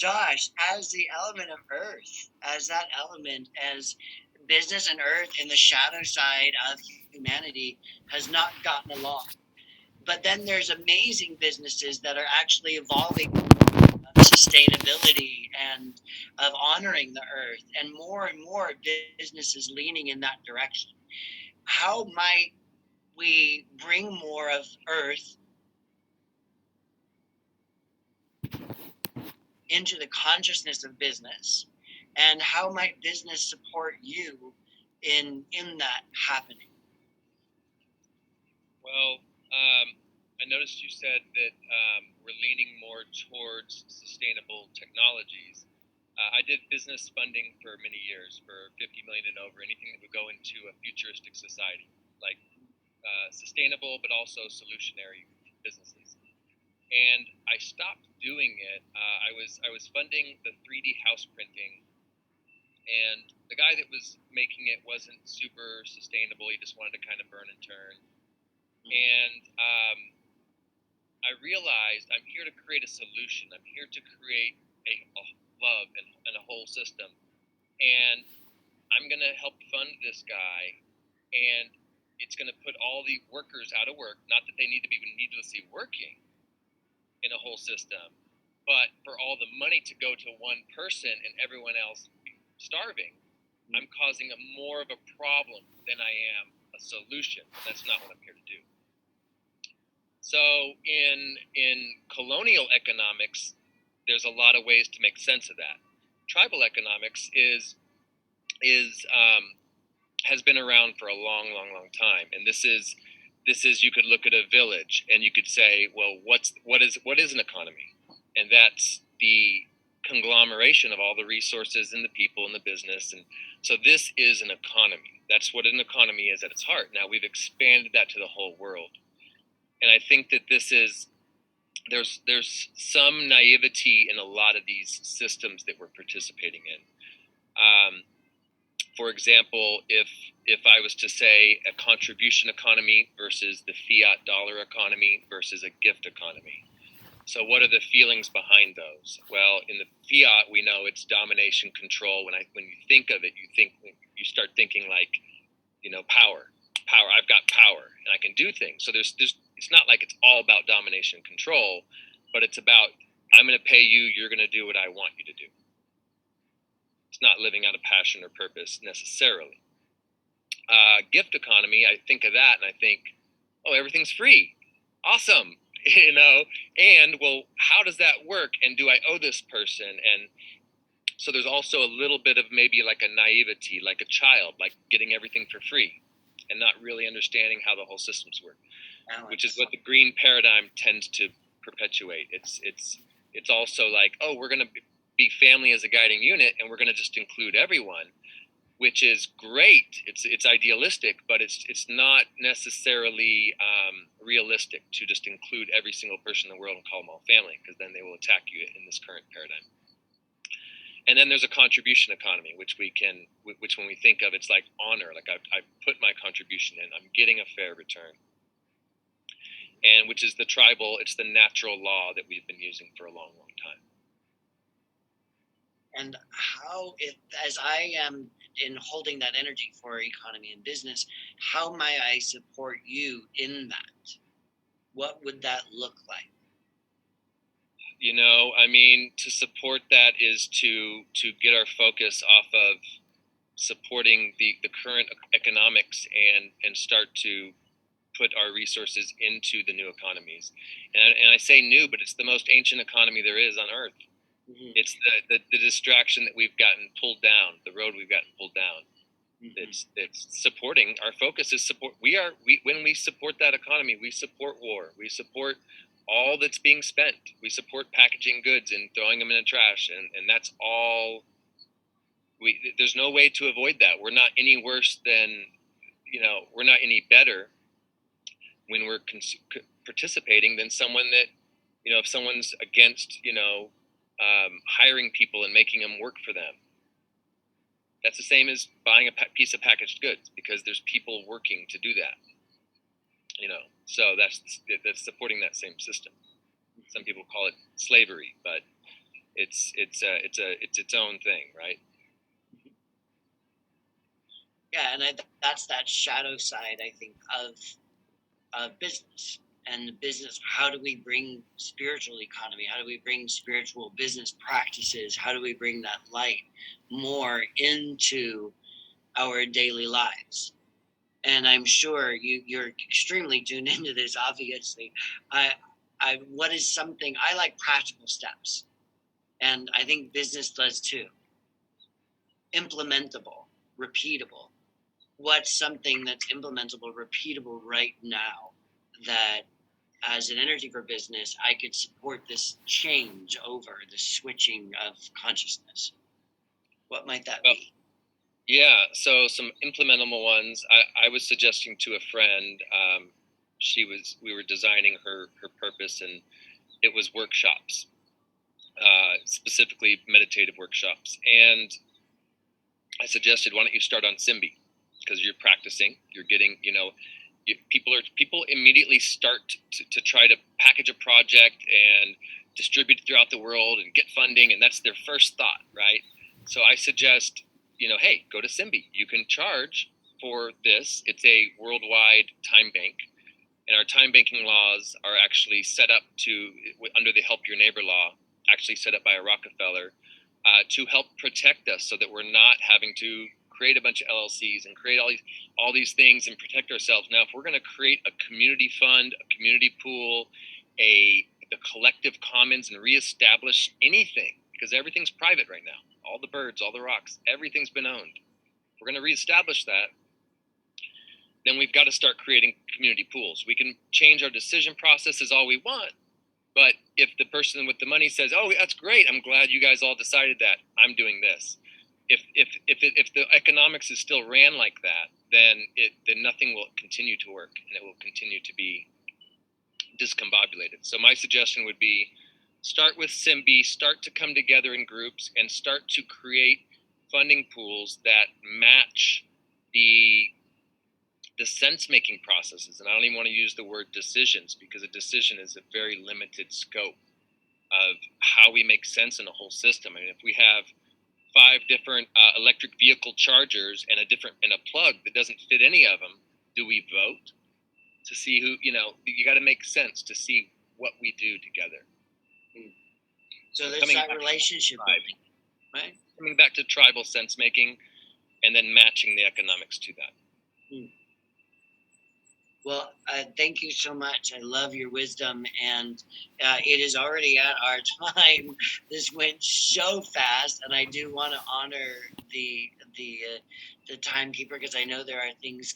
Josh, as the element of Earth, as that element, as business and Earth in the shadow side of humanity has not gotten along. But then there's amazing businesses that are actually evolving of sustainability and of honoring the earth, and more businesses leaning in that direction. How might we bring more of earth into the consciousness of business, and how might business support you in that happening? Well, I noticed you said that we're leaning more towards sustainable technologies. I did business funding for many years, for 50 million and over, anything that would go into a futuristic society, like sustainable but also solutionary businesses. And I stopped doing it. I was funding the 3D house printing, and the guy that was making it wasn't super sustainable. He just wanted to kind of burn and turn. And I realized I'm here to create a solution. I'm here to create a love and a whole system. And I'm going to help fund this guy, and it's going to put all the workers out of work. Not that they need to be needlessly working in a whole system, but for all the money to go to one person and everyone else starving, I'm causing more of a problem than I am a solution. That's not what I'm here to do. So in colonial economics, there's a lot of ways to make sense of that. Tribal economics has been around for a long time, and this is you could look at a village and you could say, well, what is an economy? And that's the conglomeration of all the resources and the people and the business. And so this is an economy. That's what an economy is at its heart. Now we've expanded that to the whole world. And I think that there's some naivety in a lot of these systems that we're participating in. For example, if I was to say a contribution economy versus the fiat dollar economy versus a gift economy. So what are the feelings behind those? Well, in the fiat, we know it's domination, control. When you think of it, you start thinking like, power. I've got power and I can do things. So it's not like it's all about domination and control, but it's about, I'm going to pay you, you're going to do what I want you to do. It's not living out of passion or purpose necessarily. Gift economy, I think of that and I think, oh, everything's free. Awesome. And well, how does that work? And do I owe this person? And so there's also a little bit of maybe like a naivety, like a child, like getting everything for free and not really understanding how the whole systems work, which is what the green paradigm tends to perpetuate. It's also like, oh, we're going to be family as a guiding unit and we're going to just include everyone, which is great. It's idealistic, but it's not necessarily realistic to just include every single person in the world and call them all family, because then they will attack you in this current paradigm. And then there's a contribution economy, which when we think of, it's like honor, like I've put my contribution in, I'm getting a fair return. And which is the tribal, it's the natural law that we've been using for a long time. And how, as I am in holding that energy for economy and business, how might I support you in that? What would that look like? To support that is to get our focus off of supporting the current economics and start to put our resources into the new economies. And I say new, but it's the most ancient economy there is on Earth. Mm-hmm. It's the distraction that we've gotten pulled down, the road we've gotten pulled down. Mm-hmm. It's supporting. Our focus is support. When we support that economy, we support war. We support all that's being spent. We support packaging goods and throwing them in the trash, and that's all. There's no way to avoid that. We're not any worse than, we're not any better when we're participating than someone that, if someone's against, hiring people and making them work for them. That's the same as buying a piece of packaged goods, because there's people working to do that. So that's supporting that same system. Some people call it slavery, but It's its own thing, right? Yeah, and that's that shadow side, I think, of business. And the business, how do we bring spiritual economy? How do we bring spiritual business practices? How do we bring that light more into our daily lives? And I'm sure you're extremely tuned into this. Obviously, I, what is something I like practical steps, and I think business does too. Implementable, repeatable. What's something that's implementable, repeatable right now that as an energy for business, I could support this change over the switching of consciousness? What might that Well, be? yeah, so some implementable ones. I was suggesting to a friend. We were designing her purpose, and it was workshops, specifically meditative workshops. And I suggested, why don't you start on Simbi, because you're practicing, you're getting, people immediately start to try to package a project and distribute it throughout the world and get funding, and that's their first thought, right? So I suggest, hey, go to Simbi. You can charge for this. It's a worldwide time bank, and our time banking laws are actually set up under the Help Your Neighbor law, actually set up by a Rockefeller, to help protect us, so that we're not having to create a bunch of LLCs and create all these things and protect ourselves. Now, if we're going to create a community fund, a community pool, the collective commons, and reestablish anything, because everything's private right now, all the birds, all the rocks, everything's been owned. If we're going to reestablish that, then we've got to start creating community pools. We can change our decision processes all we want, but if the person with the money says, "Oh, that's great, I'm glad you guys all decided that, I'm doing this," if the economics is still ran like that, then nothing will continue to work, and it will continue to be discombobulated. So my suggestion would be, start with Simbi, start to come together in groups, and start to create funding pools that match the sense-making processes. And I don't even want to use the word decisions, because a decision is a very limited scope of how we make sense in a whole system. I mean, if we have 5 different electric vehicle chargers and a plug that doesn't fit any of them, do we vote to see who? You got to make sense to see what we do together. So there's that relationship building, right? Coming back to tribal sense making, and then matching the economics to that. Well, thank you so much. I love your wisdom, and it is already at our time. This went so fast, and I do want to honor the timekeeper, because I know there are things